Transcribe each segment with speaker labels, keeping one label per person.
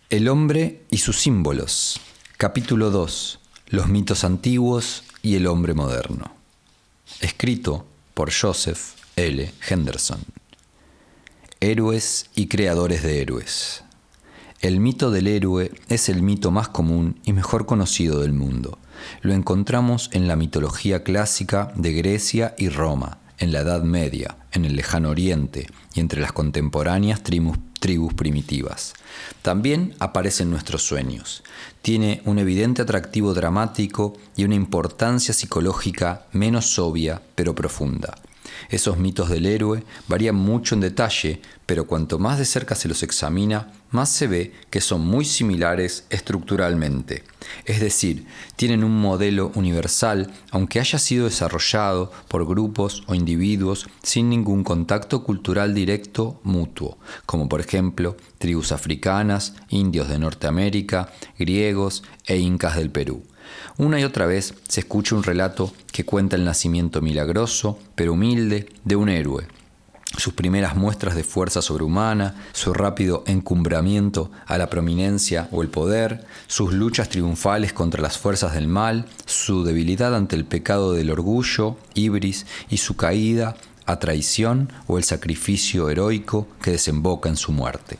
Speaker 1: El hombre y sus símbolos. Capítulo 2. Los mitos antiguos y el hombre moderno. Escrito por Joseph L. Henderson. Héroes y creadores de héroes. El mito del héroe es el mito más común y mejor conocido del mundo. Lo encontramos en la mitología clásica de Grecia y Roma, en la Edad Media, en el Lejano Oriente y entre las contemporáneas tribus primitivas. También aparece en nuestros sueños. Tiene un evidente atractivo dramático y una importancia psicológica menos obvia pero profunda. Esos mitos del héroe varían mucho en detalle, pero cuanto más de cerca se los examina, más se ve que son muy similares estructuralmente. Es decir, tienen un modelo universal, aunque haya sido desarrollado por grupos o individuos sin ningún contacto cultural directo mutuo, como por ejemplo tribus africanas, indios de Norteamérica, griegos e incas del Perú. Una y otra vez se escucha un relato que cuenta el nacimiento milagroso, pero humilde, de un héroe, sus primeras muestras de fuerza sobrehumana, su rápido encumbramiento a la prominencia o el poder, sus luchas triunfales contra las fuerzas del mal, su debilidad ante el pecado del orgullo, ibris, y su caída a traición o el sacrificio heroico que desemboca en su muerte.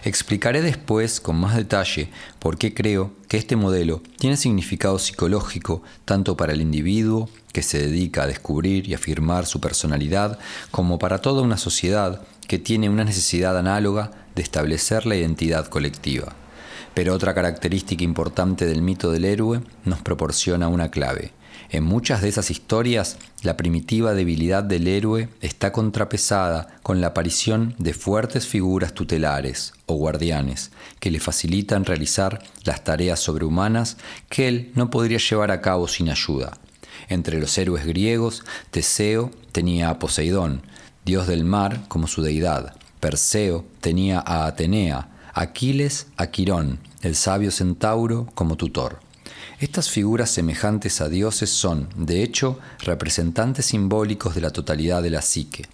Speaker 1: Explicaré después con más detalle por qué creo que este modelo tiene significado psicológico tanto para el individuo que se dedica a descubrir y afirmar su personalidad como para toda una sociedad que tiene una necesidad análoga de establecer la identidad colectiva. Pero otra característica importante del mito del héroe nos proporciona una clave. En muchas de esas historias, la primitiva debilidad del héroe está contrapesada con la aparición de fuertes figuras tutelares o guardianes que le facilitan realizar las tareas sobrehumanas que él no podría llevar a cabo sin ayuda. Entre los héroes griegos, Teseo tenía a Poseidón, dios del mar, como su deidad. Perseo tenía a Atenea, Aquiles a Quirón, el sabio centauro, como tutor. Estas figuras semejantes a dioses son, de hecho, representantes simbólicos de la totalidad de la psique,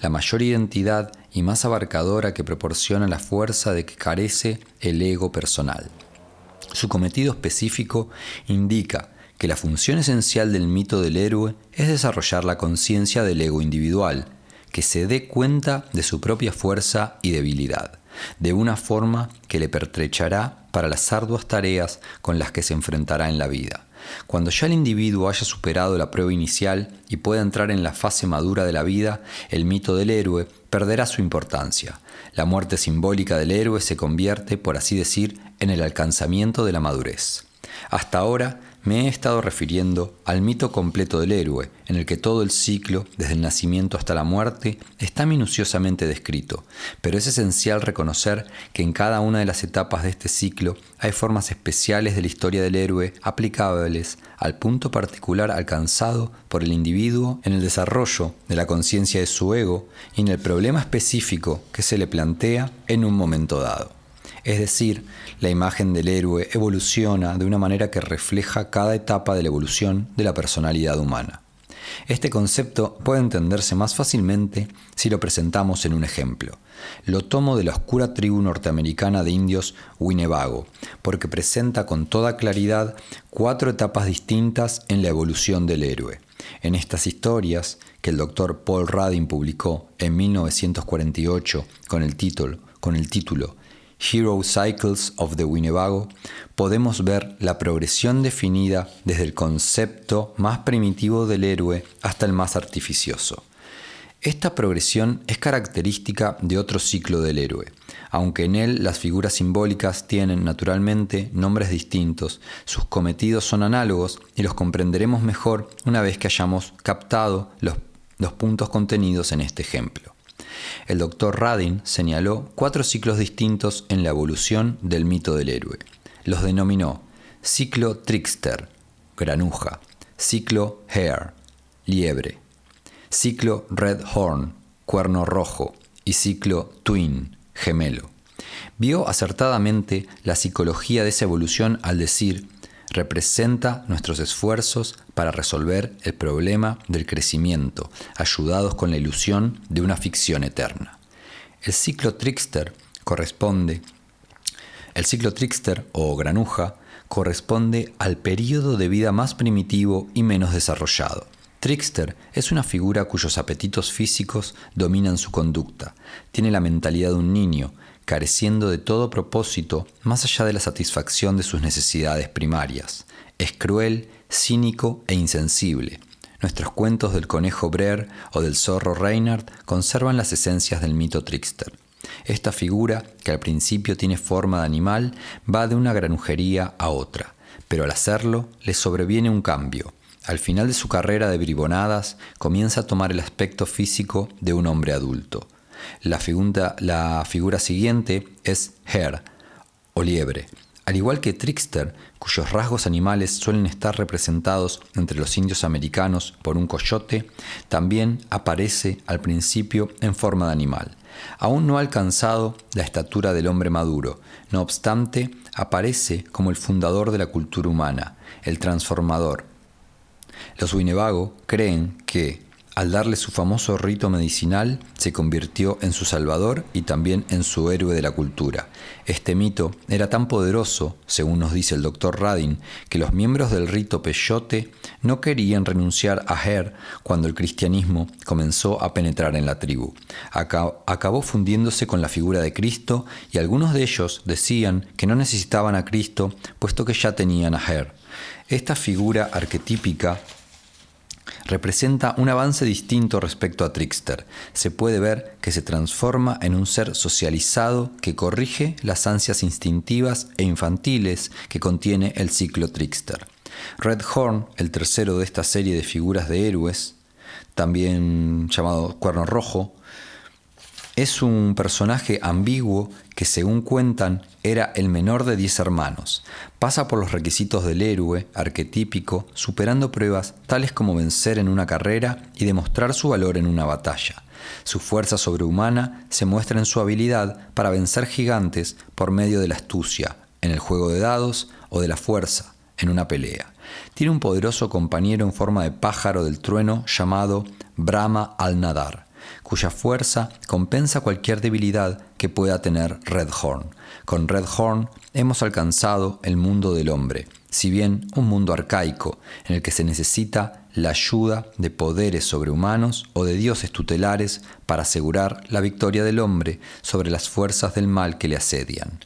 Speaker 1: la mayor identidad y más abarcadora que proporciona la fuerza de que carece el ego personal. Su cometido específico indica que la función esencial del mito del héroe es desarrollar la conciencia del ego individual, que se dé cuenta de su propia fuerza y debilidad, de una forma que le pertrechará para las arduas tareas con las que se enfrentará en la vida. Cuando ya el individuo haya superado la prueba inicial y pueda entrar en la fase madura de la vida, el mito del héroe perderá su importancia. La muerte simbólica del héroe se convierte, por así decir, en el alcanzamiento de la madurez. Hasta ahora me he estado refiriendo al mito completo del héroe, en el que todo el ciclo, desde el nacimiento hasta la muerte, está minuciosamente descrito, pero es esencial reconocer que en cada una de las etapas de este ciclo hay formas especiales de la historia del héroe aplicables al punto particular alcanzado por el individuo en el desarrollo de la conciencia de su ego y en el problema específico que se le plantea en un momento dado. Es decir, la imagen del héroe evoluciona de una manera que refleja cada etapa de la evolución de la personalidad humana. Este concepto puede entenderse más fácilmente si lo presentamos en un ejemplo. Lo tomo de la oscura tribu norteamericana de indios Winnebago, porque presenta con toda claridad 4 etapas distintas en la evolución del héroe. En estas historias, que el Dr. Paul Radin publicó en 1948 con el título Hero Cycles of the Winnebago, podemos ver la progresión definida desde el concepto más primitivo del héroe hasta el más artificioso. Esta progresión es característica de otro ciclo del héroe. Aunque en él las figuras simbólicas tienen naturalmente nombres distintos, sus cometidos son análogos y los comprenderemos mejor una vez que hayamos captado los puntos contenidos en este ejemplo. El Dr. Radin señaló 4 ciclos distintos en la evolución del mito del héroe. Los denominó ciclo Trickster, granuja, ciclo Hare, liebre, ciclo Red Horn, cuerno rojo, y ciclo Twin, gemelo. Vio acertadamente la psicología de esa evolución al decir: representa nuestros esfuerzos para resolver el problema del crecimiento, ayudados con la ilusión de una ficción eterna. El ciclo Trickster corresponde El ciclo Trickster, o granuja, corresponde al período de vida más primitivo y menos desarrollado. Trickster es una figura cuyos apetitos físicos dominan su conducta. Tiene la mentalidad de un niño, careciendo de todo propósito más allá de la satisfacción de sus necesidades primarias. Es cruel, cínico e insensible. Nuestros cuentos del conejo Brer o del zorro Reinhardt conservan las esencias del mito Trickster. Esta figura, que al principio tiene forma de animal, va de una granujería a otra, pero al hacerlo le sobreviene un cambio. Al final de su carrera de bribonadas, comienza a tomar el aspecto físico de un hombre adulto. La figura siguiente es Hare, o liebre. Al igual que Trickster, cuyos rasgos animales suelen estar representados entre los indios americanos por un coyote, también aparece al principio en forma de animal. Aún no ha alcanzado la estatura del hombre maduro, no obstante, aparece como el fundador de la cultura humana, el transformador. Los Winnebago creen que, al darle su famoso rito medicinal, se convirtió en su salvador y también en su héroe de la cultura. Este mito era tan poderoso, según nos dice el Dr. Radin, que los miembros del rito Peyote no querían renunciar a Hare cuando el cristianismo comenzó a penetrar en la tribu. Acabó fundiéndose con la figura de Cristo y algunos de ellos decían que no necesitaban a Cristo puesto que ya tenían a Hare. Esta figura arquetípica representa un avance distinto respecto a Trickster. Se puede ver que se transforma en un ser socializado que corrige las ansias instintivas e infantiles que contiene el ciclo Trickster. Red Horn, el tercero de esta serie de figuras de héroes, también llamado Cuerno Rojo, es un personaje ambiguo que, según cuentan, era el menor de 10 hermanos. Pasa por los requisitos del héroe arquetípico, superando pruebas tales como vencer en una carrera y demostrar su valor en una batalla. Su fuerza sobrehumana se muestra en su habilidad para vencer gigantes por medio de la astucia, en el juego de dados, o de la fuerza, en una pelea. Tiene un poderoso compañero en forma de pájaro del trueno llamado Brahma al-Nadar, cuya fuerza compensa cualquier debilidad que pueda tener Red Horn. Con Red Horn hemos alcanzado el mundo del hombre, si bien un mundo arcaico, en el que se necesita la ayuda de poderes sobrehumanos o de dioses tutelares para asegurar la victoria del hombre sobre las fuerzas del mal que le asedian.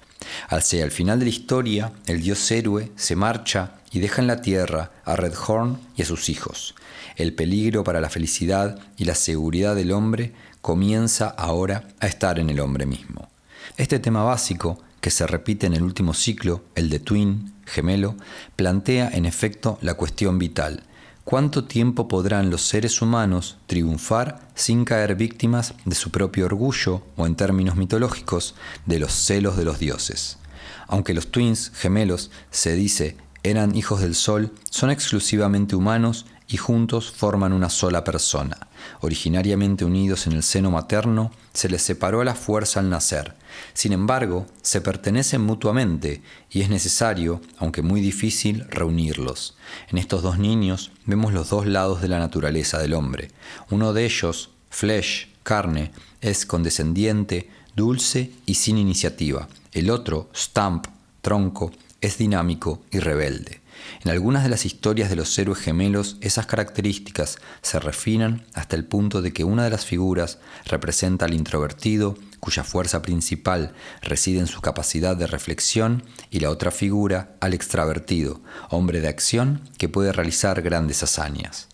Speaker 1: Hacia el final de la historia, el dios héroe se marcha y deja en la tierra a Red Horn y a sus hijos. El peligro para la felicidad y la seguridad del hombre comienza ahora a estar en el hombre mismo. Este tema básico, que se repite en el último ciclo, el de Twin, gemelo, plantea en efecto la cuestión vital: ¿cuánto tiempo podrán los seres humanos triunfar sin caer víctimas de su propio orgullo o, en términos mitológicos, de los celos de los dioses? Aunque los twins, gemelos, se dice, eran hijos del sol, son exclusivamente humanos y juntos forman una sola persona. Originariamente unidos en el seno materno, se les separó a la fuerza al nacer. Sin embargo, se pertenecen mutuamente y es necesario, aunque muy difícil, reunirlos. En estos dos niños vemos los dos lados de la naturaleza del hombre. Uno de ellos, flesh, carne, es condescendiente, dulce y sin iniciativa. El otro, stump, tronco, es dinámico y rebelde. En algunas de las historias de los héroes gemelos, esas características se refinan hasta el punto de que una de las figuras representa al introvertido, cuya fuerza principal reside en su capacidad de reflexión, y la otra figura al extravertido, hombre de acción que puede realizar grandes hazañas.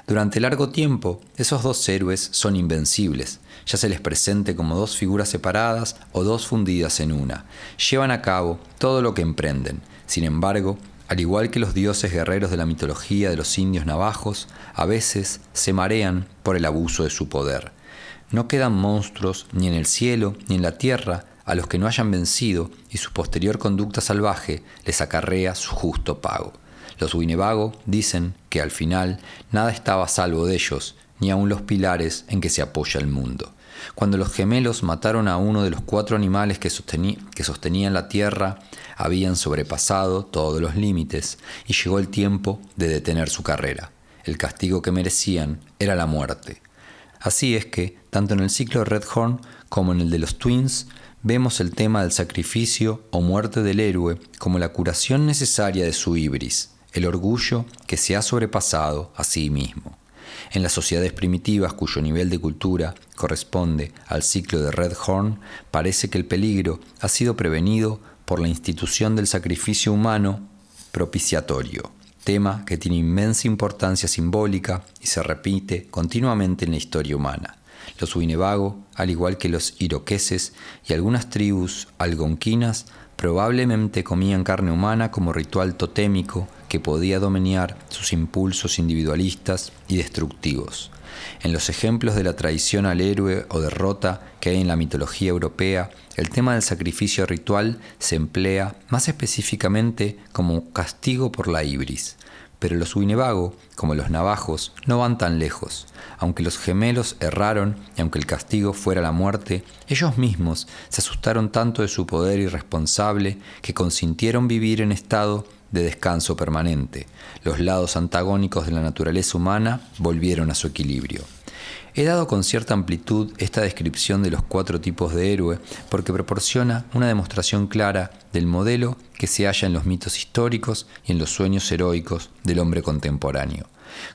Speaker 1: Durante largo tiempo, esos dos héroes son invencibles, ya se les presente como dos figuras separadas o dos fundidas en una. Llevan a cabo todo lo que emprenden. Sin embargo, al igual que los dioses guerreros de la mitología de los indios navajos, a veces se marean por el abuso de su poder. No quedan monstruos ni en el cielo ni en la tierra a los que no hayan vencido, y su posterior conducta salvaje les acarrea su justo pago. Los Winnebago dicen que al final nada estaba a salvo de ellos, ni aun los pilares en que se apoya el mundo. Cuando los gemelos mataron a uno de los 4 animales que sostenían la tierra, habían sobrepasado todos los límites y llegó el tiempo de detener su carrera. El castigo que merecían era la muerte. Así es que, tanto en el ciclo de Red Horn como en el de los Twins, vemos el tema del sacrificio o muerte del héroe como la curación necesaria de su ibris, el orgullo que se ha sobrepasado a sí mismo. En las sociedades primitivas cuyo nivel de cultura corresponde al ciclo de Red Horn, parece que el peligro ha sido prevenido por la institución del sacrificio humano propiciatorio, tema que tiene inmensa importancia simbólica y se repite continuamente en la historia humana. Los Winnebago, al igual que los iroqueses y algunas tribus algonquinas, probablemente comían carne humana como ritual totémico que podía dominar sus impulsos individualistas y destructivos. En los ejemplos de la traición al héroe o derrota que hay en la mitología europea, el tema del sacrificio ritual se emplea más específicamente como castigo por la ibris. Pero los Winnebago, como los navajos, no van tan lejos. Aunque los gemelos erraron y aunque el castigo fuera la muerte, ellos mismos se asustaron tanto de su poder irresponsable que consintieron vivir en estado de descanso permanente. Los lados antagónicos de la naturaleza humana volvieron a su equilibrio. He dado con cierta amplitud esta descripción de los 4 tipos de héroe porque proporciona una demostración clara del modelo que se halla en los mitos históricos y en los sueños heroicos del hombre contemporáneo.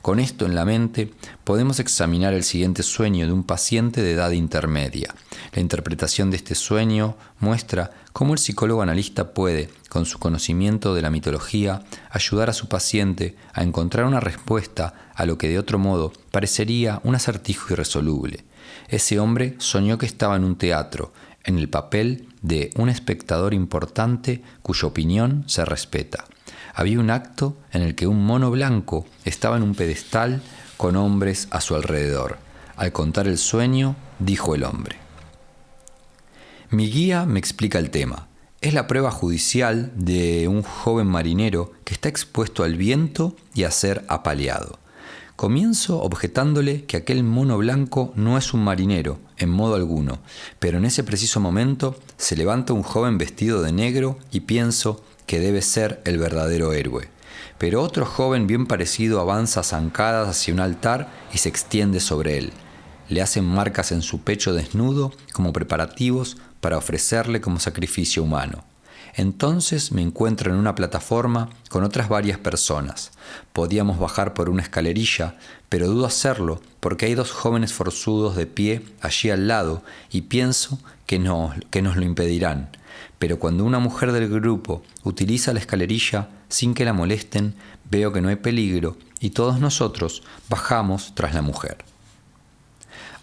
Speaker 1: Con esto en la mente, podemos examinar el siguiente sueño de un paciente de edad intermedia. La interpretación de este sueño muestra cómo el psicólogo analista puede, con su conocimiento de la mitología, ayudar a su paciente a encontrar una respuesta a lo que de otro modo parecería un acertijo irresoluble. Ese hombre soñó que estaba en un teatro, en el papel de un espectador importante cuya opinión se respeta. Había un acto en el que un mono blanco estaba en un pedestal con hombres a su alrededor. Al contar el sueño, dijo el hombre: Mi guía me explica el tema. Es la prueba judicial de un joven marinero que está expuesto al viento y a ser apaleado. Comienzo objetándole que aquel mono blanco no es un marinero, en modo alguno, pero en ese preciso momento se levanta un joven vestido de negro y pienso que debe ser el verdadero héroe. Pero otro joven bien parecido avanza a zancadas hacia un altar y se extiende sobre él. Le hacen marcas en su pecho desnudo como preparativos para ofrecerle como sacrificio humano. Entonces me encuentro en una plataforma con otras varias personas. Podíamos bajar por una escalerilla, pero dudo hacerlo porque hay 2 jóvenes forzudos de pie allí al lado y pienso que nos lo impedirán. Pero cuando una mujer del grupo utiliza la escalerilla sin que la molesten, veo que no hay peligro y todos nosotros bajamos tras la mujer.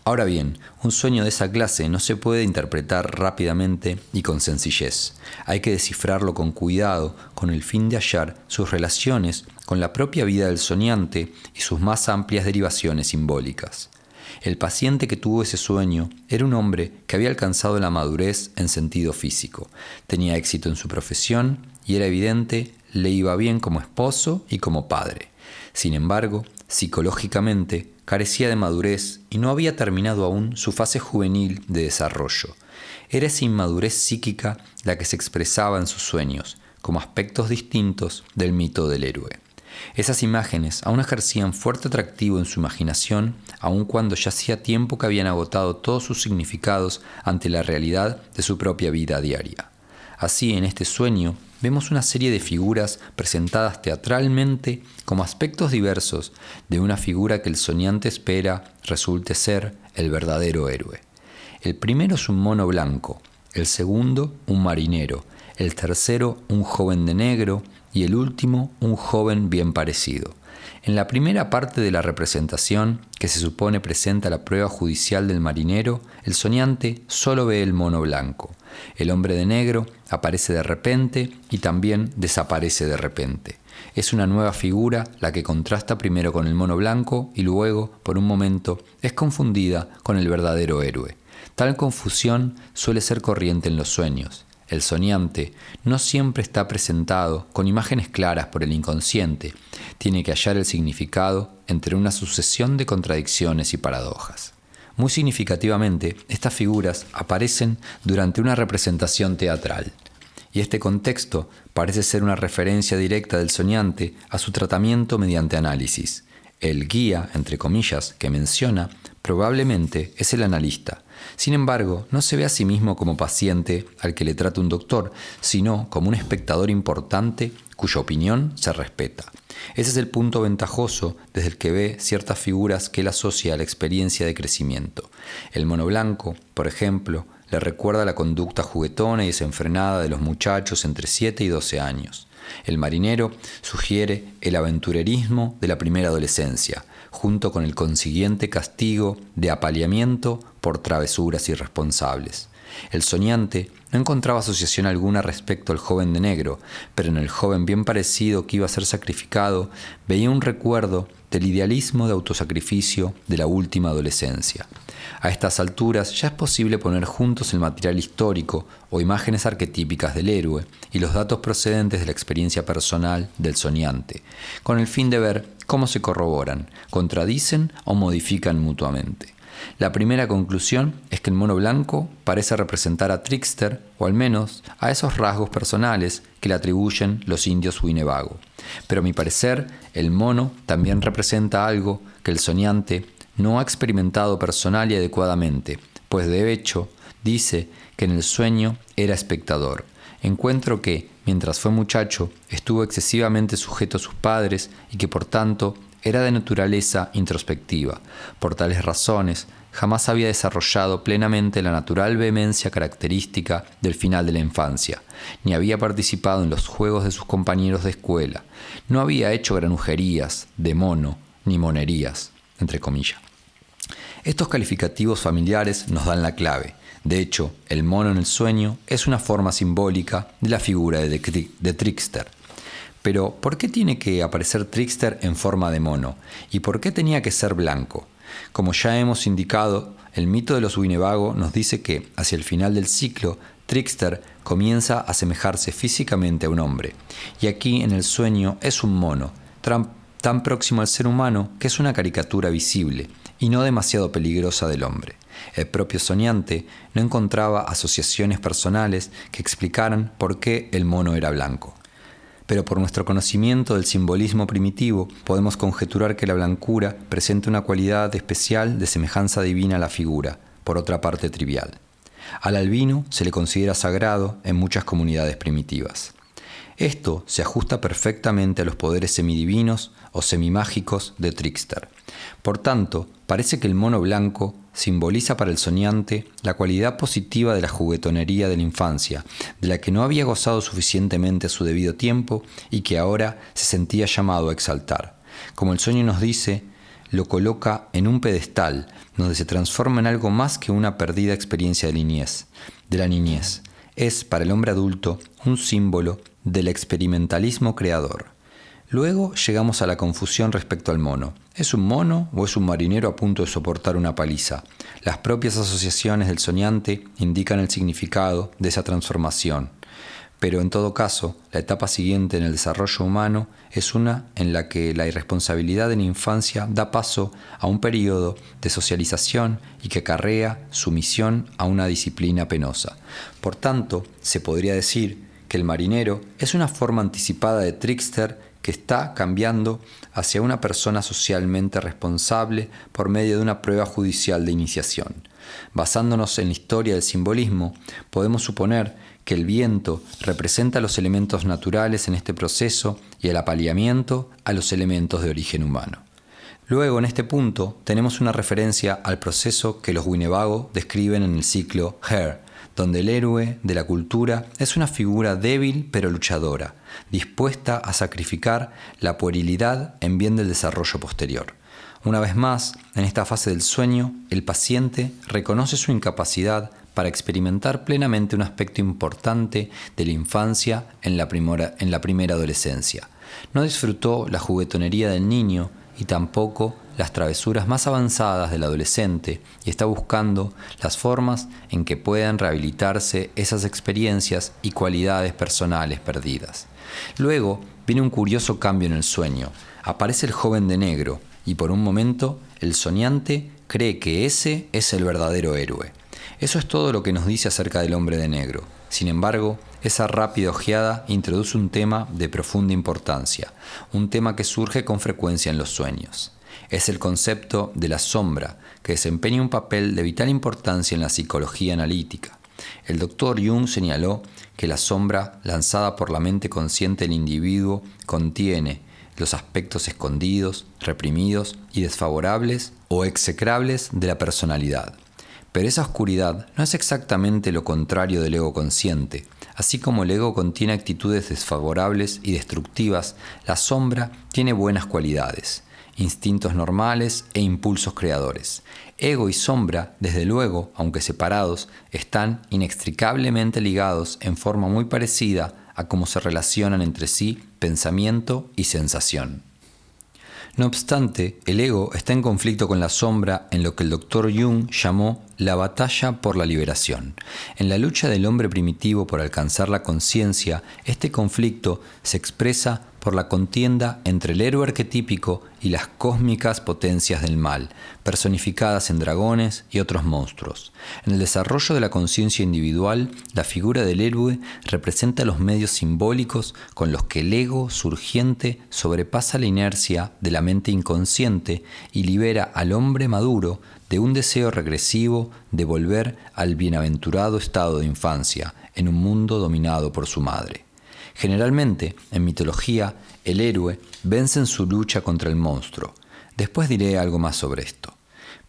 Speaker 1: Ahora bien, un sueño de esa clase no se puede interpretar rápidamente y con sencillez. Hay que descifrarlo con cuidado, con el fin de hallar sus relaciones con la propia vida del soñante y sus más amplias derivaciones simbólicas. El paciente que tuvo ese sueño era un hombre que había alcanzado la madurez en sentido físico. Tenía éxito en su profesión y era evidente, le iba bien como esposo y como padre. Sin embargo, psicológicamente, carecía de madurez y no había terminado aún su fase juvenil de desarrollo. Era esa inmadurez psíquica la que se expresaba en sus sueños, como aspectos distintos del mito del héroe. Esas imágenes aún ejercían fuerte atractivo en su imaginación, aun cuando ya hacía tiempo que habían agotado todos sus significados ante la realidad de su propia vida diaria. Así, en este sueño, vemos una serie de figuras presentadas teatralmente como aspectos diversos de una figura que el soñante espera resulte ser el verdadero héroe. El primero es un mono blanco, el segundo un marinero, el tercero un joven de negro y el último un joven bien parecido. En la primera parte de la representación, que se supone presenta la prueba judicial del marinero, el soñante solo ve el mono blanco. El hombre de negro aparece de repente y también desaparece de repente. Es una nueva figura la que contrasta primero con el mono blanco y luego, por un momento, es confundida con el verdadero héroe. Tal confusión suele ser corriente en los sueños. El soñante no siempre está presentado con imágenes claras por el inconsciente. Tiene que hallar el significado entre una sucesión de contradicciones y paradojas. Muy significativamente, estas figuras aparecen durante una representación teatral, y este contexto parece ser una referencia directa del soñante a su tratamiento mediante análisis. El guía, entre comillas, que menciona, Probablemente es el analista. Sin embargo, no se ve a sí mismo como paciente al que le trata un doctor, sino como un espectador importante cuya opinión se respeta. Ese es el punto ventajoso desde el que ve ciertas figuras que él asocia a la experiencia de crecimiento. El mono blanco, por ejemplo, le recuerda la conducta juguetona y desenfrenada de los muchachos entre 7 y 12 años. El marinero sugiere el aventurerismo de la primera adolescencia, junto con el consiguiente castigo de apaleamiento por travesuras irresponsables. El soñante no encontraba asociación alguna respecto al joven de negro, pero en el joven bien parecido que iba a ser sacrificado veía un recuerdo del idealismo de autosacrificio de la última adolescencia. A estas alturas ya es posible poner juntos el material histórico o imágenes arquetípicas del héroe y los datos procedentes de la experiencia personal del soñante, con el fin de ver cómo se corroboran, contradicen o modifican mutuamente. La primera conclusión es que el mono blanco parece representar a Trickster, o al menos a esos rasgos personales que le atribuyen los indios Winnebago. Pero a mi parecer, el mono también representa algo que el soñante no ha experimentado personal y adecuadamente, pues de hecho dice que en el sueño era espectador. Encuentro que, mientras fue muchacho, estuvo excesivamente sujeto a sus padres y que por tanto era de naturaleza introspectiva. Por tales razones, jamás había desarrollado plenamente la natural vehemencia característica del final de la infancia, ni había participado en los juegos de sus compañeros de escuela, no había hecho granujerías de mono, ni monerías, entre comillas. Estos calificativos familiares nos dan la clave. De hecho, el mono en el sueño es una forma simbólica de la figura de Trickster. Pero, ¿por qué tiene que aparecer Trickster en forma de mono? ¿Y por qué tenía que ser blanco? Como ya hemos indicado, el mito de los Winnebago nos dice que, hacia el final del ciclo, Trickster comienza a asemejarse físicamente a un hombre. Y aquí, en el sueño, es un mono, tan próximo al ser humano que es una caricatura visible y no demasiado peligrosa del hombre. El propio soñante no encontraba asociaciones personales que explicaran por qué el mono era blanco. Pero por nuestro conocimiento del simbolismo primitivo, podemos conjeturar que la blancura presenta una cualidad especial de semejanza divina a la figura, por otra parte trivial. Al albino se le considera sagrado en muchas comunidades primitivas. Esto se ajusta perfectamente a los poderes semidivinos o semimágicos de Trickster. Por tanto, parece que el mono blanco simboliza para el soñante la cualidad positiva de la juguetonería de la infancia, de la que no había gozado suficientemente a su debido tiempo y que ahora se sentía llamado a exaltar. Como el sueño nos dice, lo coloca en un pedestal donde se transforma en algo más que una perdida experiencia de la niñez. Es, para el hombre adulto, un símbolo del experimentalismo creador. Luego llegamos a la confusión respecto al mono. ¿Es un mono o es un marinero a punto de soportar una paliza? Las propias asociaciones del soñante indican el significado de esa transformación. Pero en todo caso, la etapa siguiente en el desarrollo humano es una en la que la irresponsabilidad de la infancia da paso a un periodo de socialización y que acarrea sumisión a una disciplina penosa. Por tanto, se podría decir que el marinero es una forma anticipada de Trickster que está cambiando hacia una persona socialmente responsable por medio de una prueba judicial de iniciación. Basándonos en la historia del simbolismo, podemos suponer que el viento representa los elementos naturales en este proceso y el apaleamiento a los elementos de origen humano. Luego, en este punto, tenemos una referencia al proceso que los Winnebago describen en el ciclo Hair, donde el héroe de la cultura es una figura débil pero luchadora, dispuesta a sacrificar la puerilidad en bien del desarrollo posterior. Una vez más, en esta fase del sueño, el paciente reconoce su incapacidad para experimentar plenamente un aspecto importante de la infancia en la primera adolescencia. No disfrutó la juguetonería del niño y tampoco las travesuras más avanzadas del adolescente y está buscando las formas en que puedan rehabilitarse esas experiencias y cualidades personales perdidas. Luego viene un curioso cambio en el sueño. Aparece el joven de negro y por un momento el soñante cree que ese es el verdadero héroe. Eso es todo lo que nos dice acerca del hombre de negro. Sin embargo, esa rápida ojeada introduce un tema de profunda importancia, un tema que surge con frecuencia en los sueños. Es el concepto de la sombra, que desempeña un papel de vital importancia en la psicología analítica. El doctor Jung señaló que la sombra lanzada por la mente consciente del individuo contiene los aspectos escondidos, reprimidos y desfavorables o execrables de la personalidad. Pero esa oscuridad no es exactamente lo contrario del ego consciente. Así como el ego contiene actitudes desfavorables y destructivas, la sombra tiene buenas cualidades, instintos normales e impulsos creadores. Ego y sombra, desde luego, aunque separados, están inextricablemente ligados en forma muy parecida a cómo se relacionan entre sí pensamiento y sensación. No obstante, el ego está en conflicto con la sombra en lo que el doctor Jung llamó la batalla por la liberación. En la lucha del hombre primitivo por alcanzar la conciencia, este conflicto se expresa por la contienda entre el héroe arquetípico y las cósmicas potencias del mal, personificadas en dragones y otros monstruos. En el desarrollo de la conciencia individual, la figura del héroe representa los medios simbólicos con los que el ego surgiente sobrepasa la inercia de la mente inconsciente y libera al hombre maduro de un deseo regresivo de volver al bienaventurado estado de infancia en un mundo dominado por su madre. Generalmente, en mitología, el héroe vence en su lucha contra el monstruo. Después diré algo más sobre esto.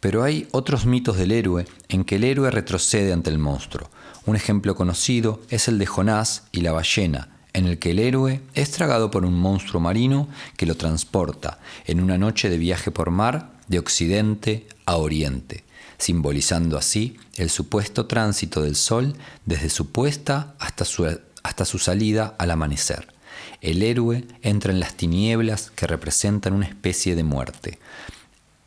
Speaker 1: Pero hay otros mitos del héroe en que el héroe retrocede ante el monstruo. Un ejemplo conocido es el de Jonás y la ballena, en el que el héroe es tragado por un monstruo marino que lo transporta en una noche de viaje por mar de occidente a oriente, simbolizando así el supuesto tránsito del sol desde su puesta hasta su salida al amanecer. El héroe entra en las tinieblas que representan una especie de muerte.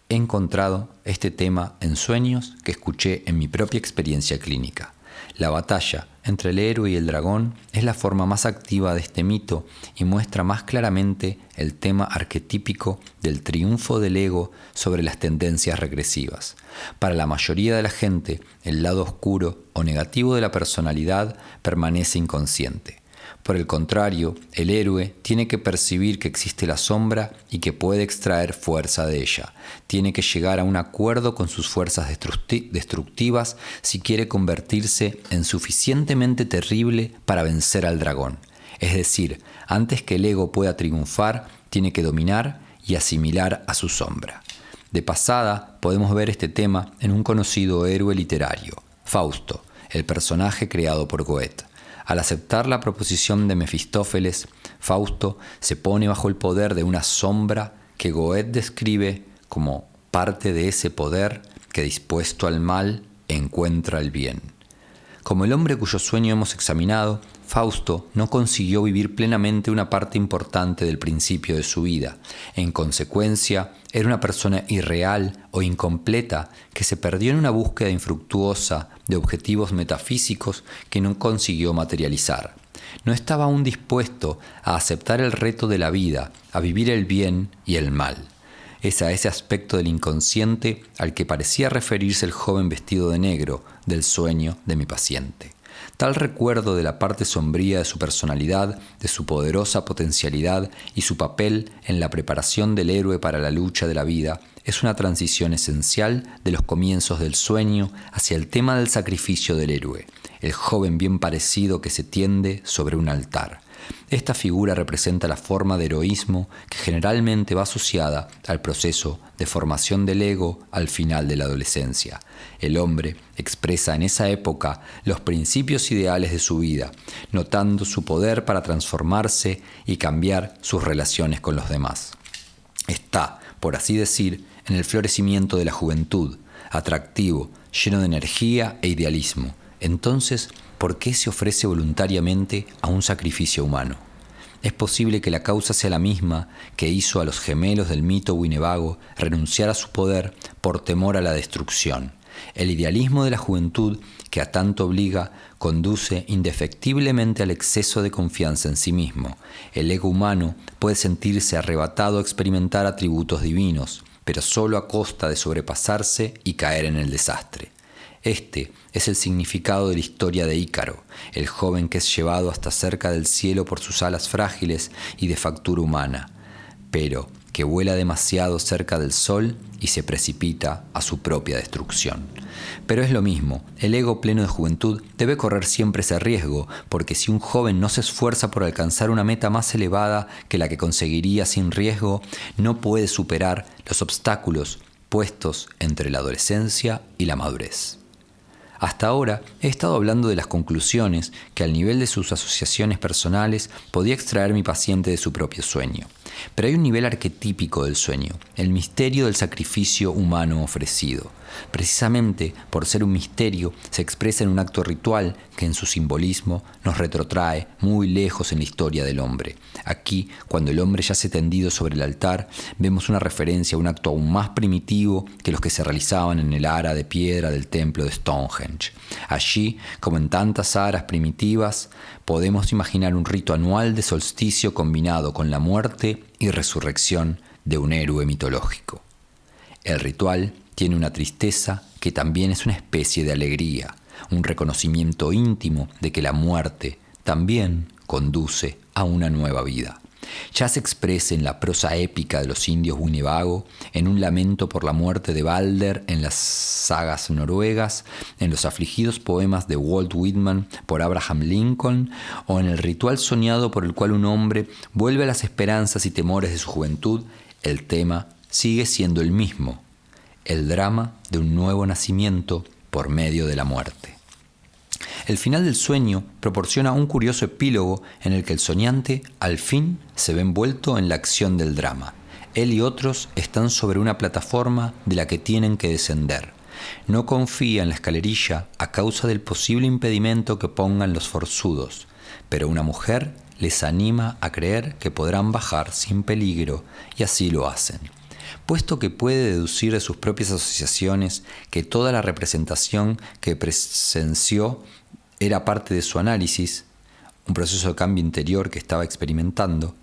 Speaker 1: He encontrado este tema en sueños que escuché en mi propia experiencia clínica. La batalla entre el héroe y el dragón es la forma más activa de este mito y muestra más claramente el tema arquetípico del triunfo del ego sobre las tendencias regresivas. Para la mayoría de la gente, el lado oscuro o negativo de la personalidad permanece inconsciente. Por el contrario, el héroe tiene que percibir que existe la sombra y que puede extraer fuerza de ella. Tiene que llegar a un acuerdo con sus fuerzas destructivas si quiere convertirse en suficientemente terrible para vencer al dragón. Es decir, antes que el ego pueda triunfar, tiene que dominar y asimilar a su sombra. De pasada, podemos ver este tema en un conocido héroe literario, Fausto, el personaje creado por Goethe. Al aceptar la proposición de Mefistófeles, Fausto se pone bajo el poder de una sombra que Goethe describe como parte de ese poder que, dispuesto al mal, encuentra el bien. Como el hombre cuyo sueño hemos examinado, Fausto no consiguió vivir plenamente una parte importante del principio de su vida. En consecuencia, era una persona irreal o incompleta que se perdió en una búsqueda infructuosa de objetivos metafísicos que no consiguió materializar. No estaba aún dispuesto a aceptar el reto de la vida, a vivir el bien y el mal. Es a ese aspecto del inconsciente al que parecía referirse el joven vestido de negro del sueño de mi paciente. Tal recuerdo de la parte sombría de su personalidad, de su poderosa potencialidad y su papel en la preparación del héroe para la lucha de la vida es una transición esencial de los comienzos del sueño hacia el tema del sacrificio del héroe, el joven bien parecido que se tiende sobre un altar. Esta figura representa la forma de heroísmo que generalmente va asociada al proceso de formación del ego al final de la adolescencia. El hombre expresa en esa época los principios ideales de su vida, notando su poder para transformarse y cambiar sus relaciones con los demás. Está, por así decir, en el florecimiento de la juventud, atractivo, lleno de energía e idealismo. Entonces, ¿por qué se ofrece voluntariamente a un sacrificio humano? Es posible que la causa sea la misma que hizo a los gemelos del mito Winnebago renunciar a su poder por temor a la destrucción. El idealismo de la juventud, que a tanto obliga, conduce indefectiblemente al exceso de confianza en sí mismo. El ego humano puede sentirse arrebatado a experimentar atributos divinos, pero solo a costa de sobrepasarse y caer en el desastre. Este es el significado de la historia de Ícaro, el joven que es llevado hasta cerca del cielo por sus alas frágiles y de factura humana, pero que vuela demasiado cerca del sol y se precipita a su propia destrucción. Pero es lo mismo, el ego pleno de juventud debe correr siempre ese riesgo, porque si un joven no se esfuerza por alcanzar una meta más elevada que la que conseguiría sin riesgo, no puede superar los obstáculos puestos entre la adolescencia y la madurez. Hasta ahora he estado hablando de las conclusiones que al nivel de sus asociaciones personales podía extraer mi paciente de su propio sueño. Pero hay un nivel arquetípico del sueño, el misterio del sacrificio humano ofrecido. Precisamente por ser un misterio, se expresa en un acto ritual que en su simbolismo nos retrotrae muy lejos en la historia del hombre. Aquí, cuando el hombre yace tendido sobre el altar, vemos una referencia a un acto aún más primitivo que los que se realizaban en el ara de piedra del templo de Stonehenge. Allí, como en tantas aras primitivas, podemos imaginar un rito anual de solsticio combinado con la muerte y resurrección de un héroe mitológico. El ritual tiene una tristeza que también es una especie de alegría, un reconocimiento íntimo de que la muerte también conduce a una nueva vida. Ya se expresa en la prosa épica de los indios Winnebago, en un lamento por la muerte de Balder en las sagas noruegas, en los afligidos poemas de Walt Whitman por Abraham Lincoln, o en el ritual soñado por el cual un hombre vuelve a las esperanzas y temores de su juventud. El tema sigue siendo el mismo: el drama de un nuevo nacimiento por medio de la muerte. El final del sueño proporciona un curioso epílogo en el que el soñante al fin se ve envuelto en la acción del drama. Él y otros están sobre una plataforma de la que tienen que descender. No confía en la escalerilla a causa del posible impedimento que pongan los forzudos, pero una mujer les anima a creer que podrán bajar sin peligro, y así lo hacen. Puesto que puede deducir de sus propias asociaciones que toda la representación que presenció era parte de su análisis, un proceso de cambio interior que estaba experimentando,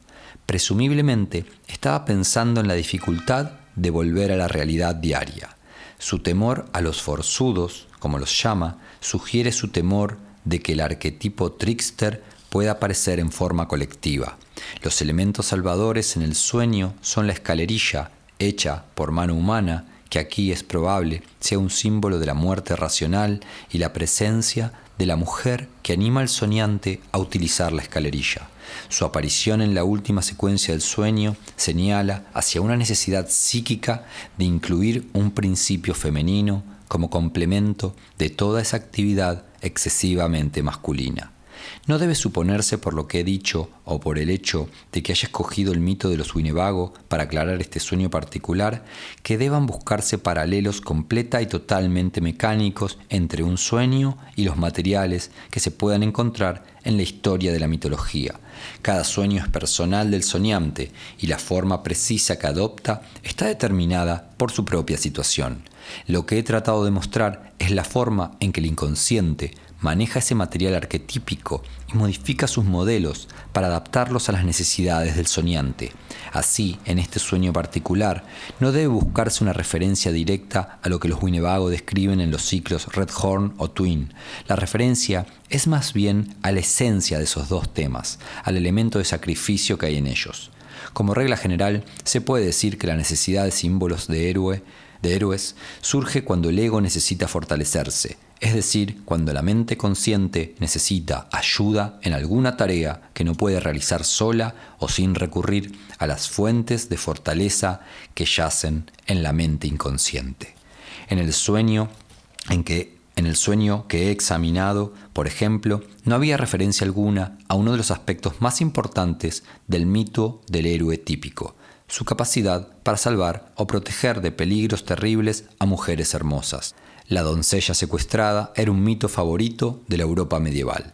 Speaker 1: presumiblemente estaba pensando en la dificultad de volver a la realidad diaria. Su temor a los forzudos, como los llama, sugiere su temor de que el arquetipo trickster pueda aparecer en forma colectiva. Los elementos salvadores en el sueño son la escalerilla, hecha por mano humana, que aquí es probable sea un símbolo de la muerte racional, y la presencia de la mujer que anima al soñante a utilizar la escalerilla. Su aparición en la última secuencia del sueño señala hacia una necesidad psíquica de incluir un principio femenino como complemento de toda esa actividad excesivamente masculina. No debe suponerse por lo que he dicho o por el hecho de que haya escogido el mito de los Winnebago para aclarar este sueño particular que deban buscarse paralelos completa y totalmente mecánicos entre un sueño y los materiales que se puedan encontrar en la historia de la mitología. Cada sueño es personal del soñante y la forma precisa que adopta está determinada por su propia situación. Lo que he tratado de mostrar es la forma en que el inconsciente maneja ese material arquetípico y modifica sus modelos para adaptarlos a las necesidades del soñante. Así, en este sueño particular, no debe buscarse una referencia directa a lo que los Winnebago describen en los ciclos Red Horn o Twin. La referencia es más bien a la esencia de esos dos temas, al elemento de sacrificio que hay en ellos. Como regla general, se puede decir que la necesidad de símbolos de héroes surge cuando el ego necesita fortalecerse, es decir, cuando la mente consciente necesita ayuda en alguna tarea que no puede realizar sola o sin recurrir a las fuentes de fortaleza que yacen en la mente inconsciente. En el sueño que he examinado, por ejemplo, no había referencia alguna a uno de los aspectos más importantes del mito del héroe típico: su capacidad para salvar o proteger de peligros terribles a mujeres hermosas. La doncella secuestrada era un mito favorito de la Europa medieval.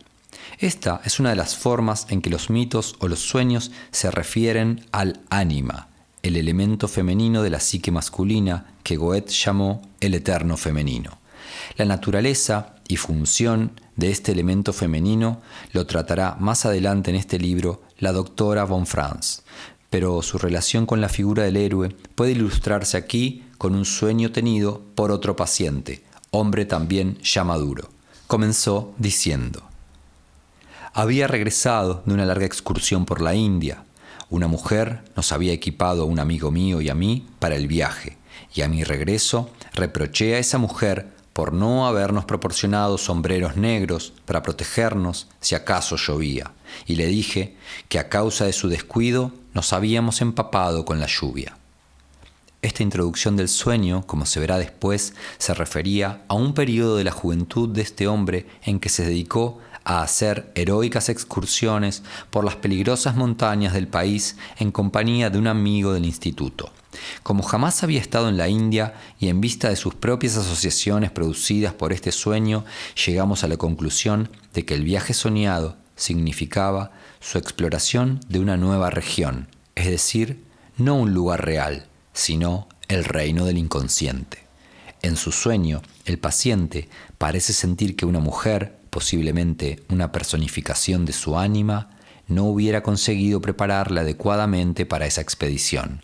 Speaker 1: Esta es una de las formas en que los mitos o los sueños se refieren al ánima, el elemento femenino de la psique masculina que Goethe llamó el eterno femenino. La naturaleza y función de este elemento femenino lo tratará más adelante en este libro la doctora von Franz, pero su relación con la figura del héroe puede ilustrarse aquí con un sueño tenido por otro paciente, hombre también ya maduro. Comenzó diciendo: había regresado de una larga excursión por la India. Una mujer nos había equipado a un amigo mío y a mí para el viaje, y a mi regreso reproché a esa mujer por no habernos proporcionado sombreros negros para protegernos si acaso llovía, y le dije que a causa de su descuido nos habíamos empapado con la lluvia. Esta introducción del sueño, como se verá después, se refería a un periodo de la juventud de este hombre en que se dedicó a hacer heroicas excursiones por las peligrosas montañas del país en compañía de un amigo del instituto. Como jamás había estado en la India y en vista de sus propias asociaciones producidas por este sueño, llegamos a la conclusión de que el viaje soñado significaba su exploración de una nueva región, es decir, no un lugar real, sino el reino del inconsciente. En su sueño, el paciente parece sentir que una mujer, posiblemente una personificación de su ánima, no hubiera conseguido prepararla adecuadamente para esa expedición.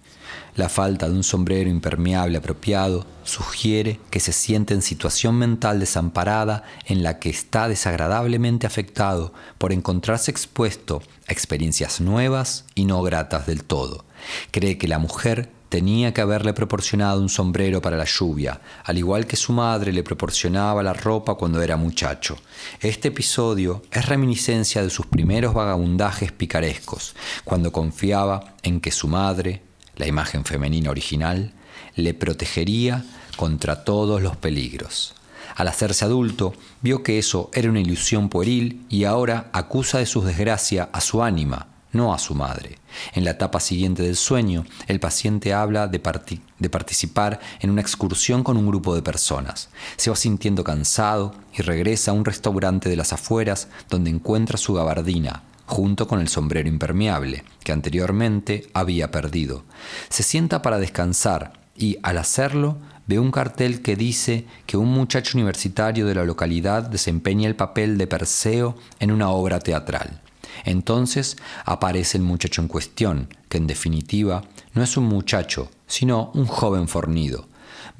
Speaker 1: La falta de un sombrero impermeable apropiado sugiere que se siente en situación mental desamparada en la que está desagradablemente afectado por encontrarse expuesto a experiencias nuevas y no gratas del todo. Cree que la mujer tenía que haberle proporcionado un sombrero para la lluvia, al igual que su madre le proporcionaba la ropa cuando era muchacho. Este episodio es reminiscencia de sus primeros vagabundajes picarescos, cuando confiaba en que su madre, la imagen femenina original, le protegería contra todos los peligros. Al hacerse adulto, vio que eso era una ilusión pueril y ahora acusa de su desgracia a su ánima, no a su madre. En la etapa siguiente del sueño, el paciente habla de participar en una excursión con un grupo de personas. Se va sintiendo cansado y regresa a un restaurante de las afueras donde encuentra su gabardina, junto con el sombrero impermeable, que anteriormente había perdido. Se sienta para descansar y, al hacerlo, ve un cartel que dice que un muchacho universitario de la localidad desempeña el papel de Perseo en una obra teatral. Entonces aparece el muchacho en cuestión, que en definitiva no es un muchacho, sino un joven fornido.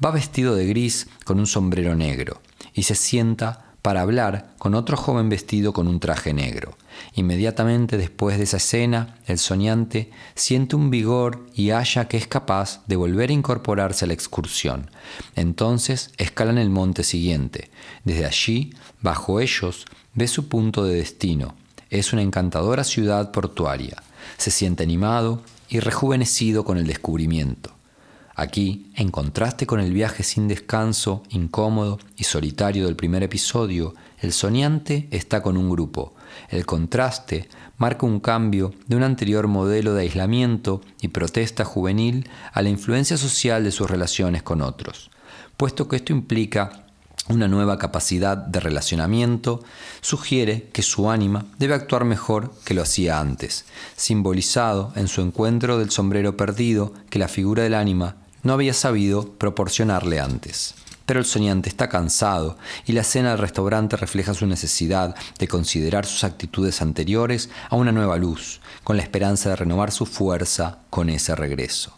Speaker 1: Va vestido de gris con un sombrero negro y se sienta para hablar con otro joven vestido con un traje negro. Inmediatamente después de esa escena, el soñante siente un vigor y halla que es capaz de volver a incorporarse a la excursión. Entonces escalan el monte siguiente. Desde allí, bajo ellos, ve su punto de destino. Es una encantadora ciudad portuaria. Se siente animado y rejuvenecido con el descubrimiento. Aquí, en contraste con el viaje sin descanso, incómodo y solitario del primer episodio, el soñante está con un grupo. El contraste marca un cambio de un anterior modelo de aislamiento y protesta juvenil a la influencia social de sus relaciones con otros. Puesto que esto implica una nueva capacidad de relacionamiento, sugiere que su ánima debe actuar mejor que lo hacía antes, simbolizado en su encuentro del sombrero perdido que la figura del ánima no había sabido proporcionarle antes. Pero el soñante está cansado y la cena del restaurante refleja su necesidad de considerar sus actitudes anteriores a una nueva luz, con la esperanza de renovar su fuerza con ese regreso.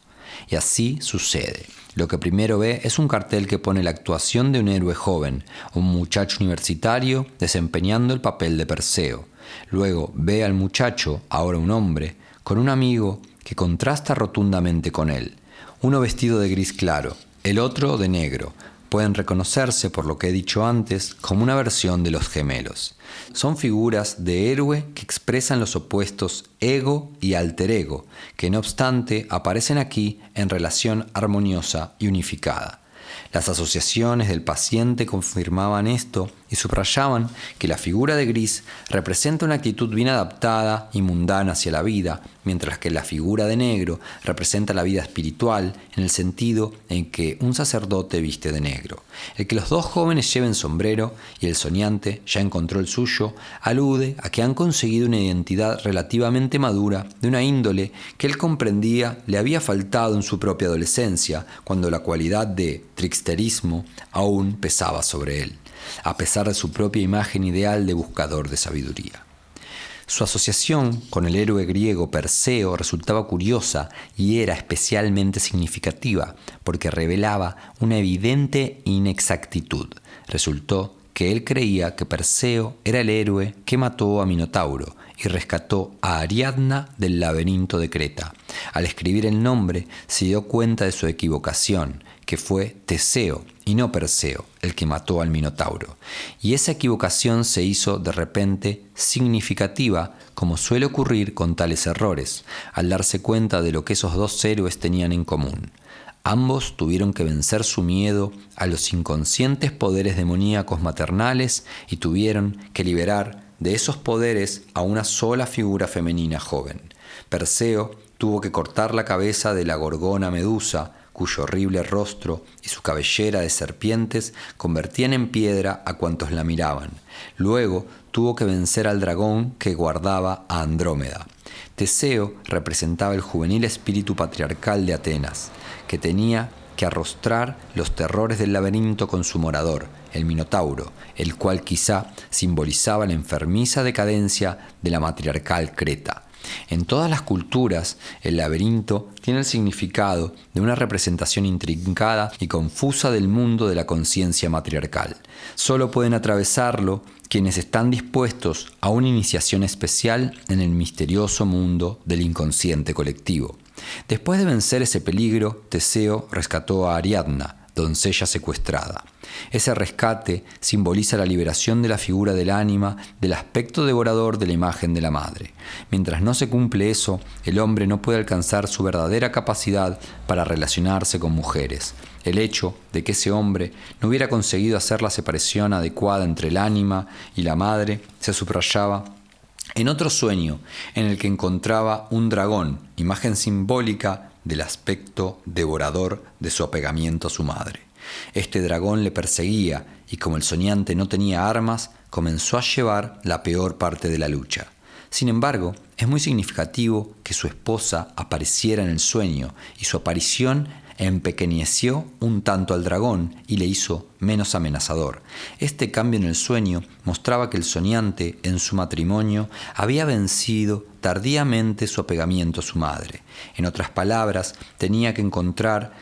Speaker 1: Y así sucede. Lo que primero ve es un cartel que pone la actuación de un héroe joven, un muchacho universitario desempeñando el papel de Perseo. Luego ve al muchacho, ahora un hombre, con un amigo que contrasta rotundamente con él. Uno vestido de gris claro, el otro de negro. Pueden reconocerse, por lo que he dicho antes, como una versión de los gemelos. Son figuras de héroe que expresan los opuestos ego y alter ego, que no obstante aparecen aquí en relación armoniosa y unificada. Las asociaciones del paciente confirmaban esto y subrayaban que la figura de gris representa una actitud bien adaptada y mundana hacia la vida, mientras que la figura de negro representa la vida espiritual en el sentido en que un sacerdote viste de negro. El que los dos jóvenes lleven sombrero y el soñante ya encontró el suyo, alude a que han conseguido una identidad relativamente madura de una índole que él comprendía le había faltado en su propia adolescencia, cuando la cualidad de tricksterismo aún pesaba sobre él, a pesar de su propia imagen ideal de buscador de sabiduría. Su asociación con el héroe griego Perseo resultaba curiosa y era especialmente significativa porque revelaba una evidente inexactitud. Resultó que él creía que Perseo era el héroe que mató a Minotauro y rescató a Ariadna del laberinto de Creta. Al escribir el nombre se dio cuenta de su equivocación, que fue Teseo y no Perseo el que mató al Minotauro. Y esa equivocación se hizo de repente significativa, como suele ocurrir con tales errores, al darse cuenta de lo que esos dos héroes tenían en común. Ambos tuvieron que vencer su miedo a los inconscientes poderes demoníacos maternales y tuvieron que liberar de esos poderes a una sola figura femenina joven. Perseo tuvo que cortar la cabeza de la gorgona Medusa, cuyo horrible rostro y su cabellera de serpientes convertían en piedra a cuantos la miraban. Luego tuvo que vencer al dragón que guardaba a Andrómeda. Teseo representaba el juvenil espíritu patriarcal de Atenas, que tenía que arrostrar los terrores del laberinto con su morador, el Minotauro, el cual quizá simbolizaba la enfermiza decadencia de la matriarcal Creta. En todas las culturas, el laberinto tiene el significado de una representación intrincada y confusa del mundo de la conciencia matriarcal. Solo pueden atravesarlo quienes están dispuestos a una iniciación especial en el misterioso mundo del inconsciente colectivo. Después de vencer ese peligro, Teseo rescató a Ariadna, doncella secuestrada. Ese rescate simboliza la liberación de la figura del ánima del aspecto devorador de la imagen de la madre. Mientras no se cumple eso, el hombre no puede alcanzar su verdadera capacidad para relacionarse con mujeres. El hecho de que ese hombre no hubiera conseguido hacer la separación adecuada entre el ánima y la madre se subrayaba en otro sueño en el que encontraba un dragón, imagen simbólica del aspecto devorador de su apegamiento a su madre. Este dragón le perseguía y como el soñante no tenía armas, comenzó a llevar la peor parte de la lucha. Sin embargo, es muy significativo que su esposa apareciera en el sueño y su aparición empequeñeció un tanto al dragón y le hizo menos amenazador. Este cambio en el sueño mostraba que el soñante en su matrimonio había vencido tardíamente su apegamiento a su madre. En otras palabras, tenía que encontrar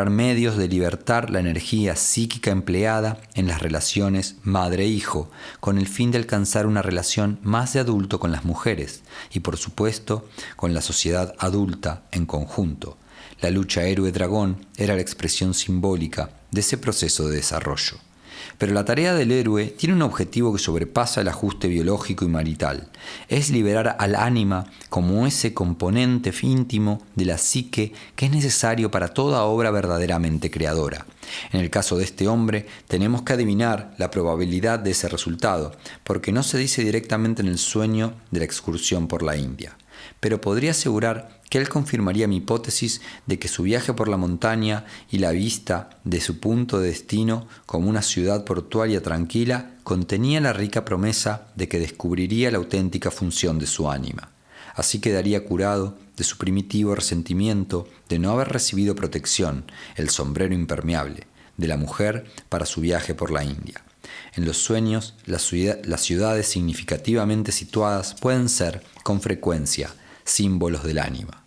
Speaker 1: medios de libertar la energía psíquica empleada en las relaciones madre-hijo, con el fin de alcanzar una relación más de adulto con las mujeres y, por supuesto, con la sociedad adulta en conjunto. La lucha héroe-dragón era la expresión simbólica de ese proceso de desarrollo. Pero la tarea del héroe tiene un objetivo que sobrepasa el ajuste biológico y marital. Es liberar al ánima como ese componente íntimo de la psique que es necesario para toda obra verdaderamente creadora. En el caso de este hombre, tenemos que adivinar la probabilidad de ese resultado, porque no se dice directamente en el sueño de la excursión por la India. Pero podría asegurar que él confirmaría mi hipótesis de que su viaje por la montaña y la vista de su punto de destino como una ciudad portuaria tranquila contenía la rica promesa de que descubriría la auténtica función de su ánima. Así quedaría curado de su primitivo resentimiento de no haber recibido protección, el sombrero impermeable, de la mujer para su viaje por la India. En los sueños, las ciudades significativamente situadas pueden ser, con frecuencia, símbolos del ánima.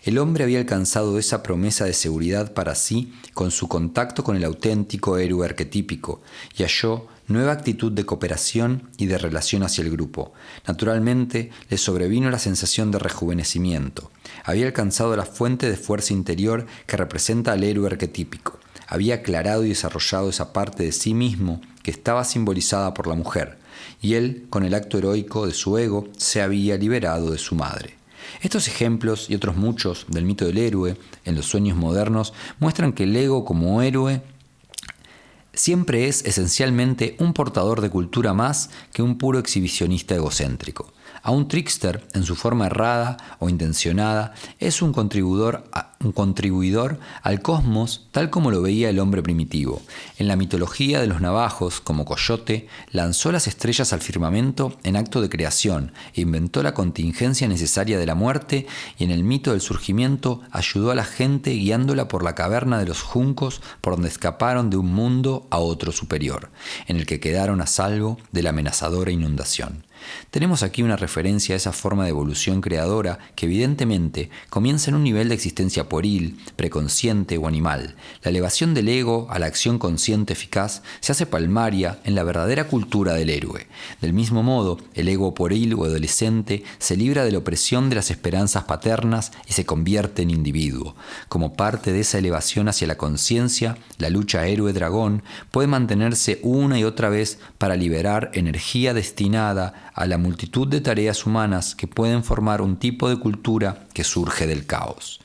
Speaker 1: El hombre había alcanzado esa promesa de seguridad para sí con su contacto con el auténtico héroe arquetípico y halló nueva actitud de cooperación y de relación hacia el grupo. Naturalmente, le sobrevino la sensación de rejuvenecimiento. Había alcanzado la fuente de fuerza interior que representa al héroe arquetípico. Había aclarado y desarrollado esa parte de sí mismo que estaba simbolizada por la mujer, y él, con el acto heroico de su ego, se había liberado de su madre. Estos ejemplos y otros muchos del mito del héroe en los sueños modernos muestran que el ego como héroe siempre es esencialmente un portador de cultura más que un puro exhibicionista egocéntrico. A un trickster, en su forma errada o intencionada, es un contribuidor al cosmos tal como lo veía el hombre primitivo. En la mitología de los navajos, como Coyote, lanzó las estrellas al firmamento en acto de creación e inventó la contingencia necesaria de la muerte, y en el mito del surgimiento ayudó a la gente guiándola por la caverna de los juncos por donde escaparon de un mundo a otro superior, en el que quedaron a salvo de la amenazadora inundación. Tenemos aquí una referencia a esa forma de evolución creadora que evidentemente comienza en un nivel de existencia pueril, preconsciente o animal. La elevación del ego a la acción consciente eficaz se hace palmaria en la verdadera cultura del héroe. Del mismo modo, el ego pueril o adolescente se libra de la opresión de las esperanzas paternas y se convierte en individuo. Como parte de esa elevación hacia la conciencia, la lucha héroe-dragón puede mantenerse una y otra vez para liberar energía destinada a la multitud de tareas humanas que pueden formar un tipo de cultura que surge del caos.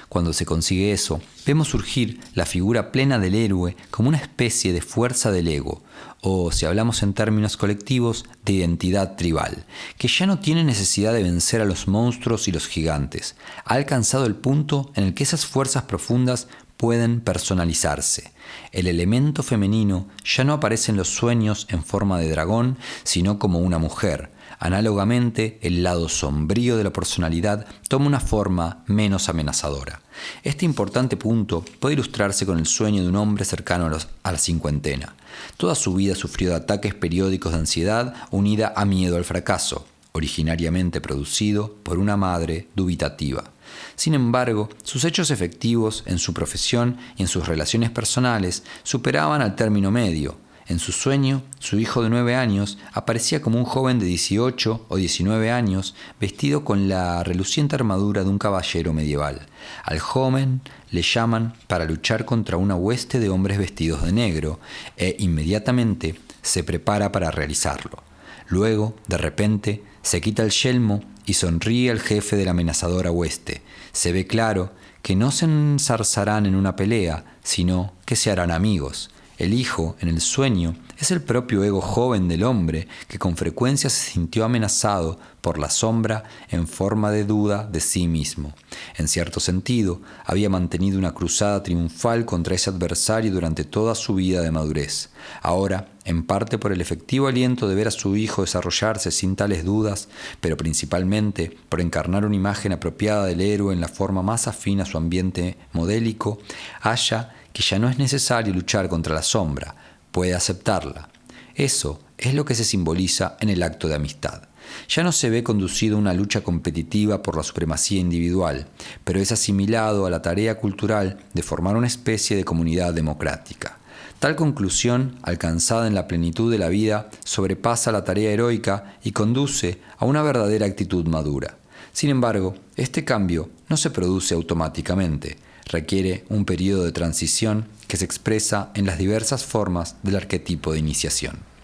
Speaker 1: Cuando se consigue eso, vemos surgir la figura plena del héroe como una especie de fuerza del ego, o, si hablamos en términos colectivos, de identidad tribal, que ya no tiene necesidad de vencer a los monstruos y los gigantes. Ha alcanzado el punto en el que esas fuerzas profundas pueden personalizarse. El elemento femenino ya no aparece en los sueños en forma de dragón, sino como una mujer. Análogamente, el lado sombrío de la personalidad toma una forma menos amenazadora. Este importante punto puede ilustrarse con el sueño de un hombre cercano a la cincuentena. Toda su vida sufrió de ataques periódicos de ansiedad unida a miedo al fracaso, originariamente producido por una madre dubitativa. Sin embargo, sus hechos efectivos en su profesión y en sus relaciones personales superaban al término medio. En su sueño, su hijo de 9 años aparecía como un joven de 18 o 19 años vestido con la reluciente armadura de un caballero medieval. Al joven le llaman para luchar contra una hueste de hombres vestidos de negro e inmediatamente se prepara para realizarlo. Luego, de repente, se quita el yelmo y sonríe al jefe de la amenazadora hueste. Se ve claro que no se enzarzarán en una pelea, sino que se harán amigos. El hijo, en el sueño, es el propio ego joven del hombre que con frecuencia se sintió amenazado por la sombra en forma de duda de sí mismo. En cierto sentido, había mantenido una cruzada triunfal contra ese adversario durante toda su vida de madurez. Ahora, en parte por el efectivo aliento de ver a su hijo desarrollarse sin tales dudas, pero principalmente por encarnar una imagen apropiada del héroe en la forma más afín a su ambiente modélico, halla que ya no es necesario luchar contra la sombra, puede aceptarla. Eso es lo que se simboliza en el acto de amistad. Ya no se ve conducido a una lucha competitiva por la supremacía individual, pero es asimilado a la tarea cultural de formar una especie de comunidad democrática. Tal conclusión, alcanzada en la plenitud de la vida, sobrepasa la tarea heroica y conduce a una verdadera actitud madura. Sin embargo, este cambio no se produce automáticamente. Requiere un periodo de transición que se expresa en las diversas formas del arquetipo de iniciación.